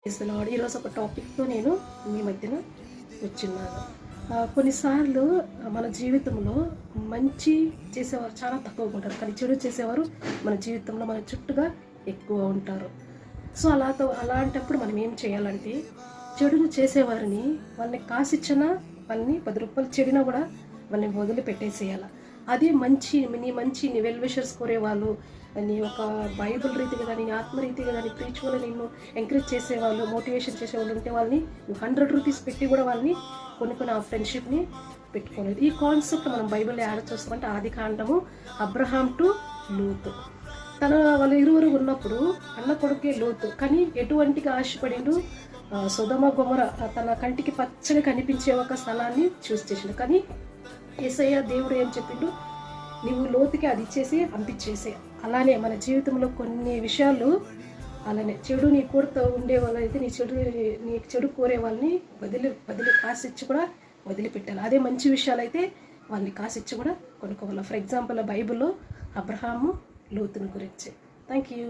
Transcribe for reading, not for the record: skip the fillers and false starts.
Praise the lord. ఈరోజు ఒక టాపిక్తో నేను మీ మధ్యన వచ్చిన్నాను. కొన్నిసార్లు మన జీవితంలో మంచి చేసేవారు చాలా తక్కువగా ఉంటారు, కానీ చెడు చేసేవారు మన జీవితంలో మన చుట్టూగా ఎక్కువ ఉంటారు. సో అలాంటప్పుడు మనం ఏం చేయాలంటే, చెడును చేసేవారిని వాళ్ళని కాసిచ్చిన వాళ్ళని 10 రూపాయలు చెడినా కూడా వాళ్ళని వదిలిపెట్టేసేయాలి. అదే నీ వెల్ విషర్స్ కోరేవాళ్ళు, నీ ఒక బైబుల్ రీతిగా కానీ ఆత్మరీతిగా కానీ ప్రీచువల్ నిన్ను ఎంకరేజ్ చేసేవాళ్ళు, మోటివేషన్ చేసేవాళ్ళు ఉంటే వాళ్ళని 100 రూపీస్ పెట్టి కూడా వాళ్ళని కొన్ని ఆ ఫ్రెండ్షిప్ని పెట్టుకోలేదు. ఈ కాన్సెప్ట్ మనం బైబిల్లో యాడ్ చూస్తామంటే ఆది కాండము అబ్రహాం టు లూతు. వాళ్ళు ఇరువురు ఉన్నప్పుడు అన్న కొడుకే లోతు, కానీ ఎటువంటిగా ఆశపడిండు, సొదొమ గొమొర తన కంటికి పచ్చగా కనిపించే ఒక స్థలాన్ని చూస్ చేసిండు. కానీ యేసయ్య దేవుడు ఏం చెప్పిండు, నువ్వు లోతుకి అది ఇచ్చేసి పంపించేసే. అలానే మన జీవితంలో కొన్ని విషయాలు అలానే చెడు నీ కోరుతూ ఉండే వాళ్ళైతే నీ చెడు కోరే వాళ్ళని వదిలి కాసిచ్చి కూడా వదిలిపెట్టాలి. అదే మంచి విషయాలు అయితే వాళ్ళని కాసిచ్చి కూడా కొనుక్కోవాలి. ఫర్ ఎగ్జాంపుల్ బైబిల్లో అబ్రహాము లోతుని గురించి. Thank you.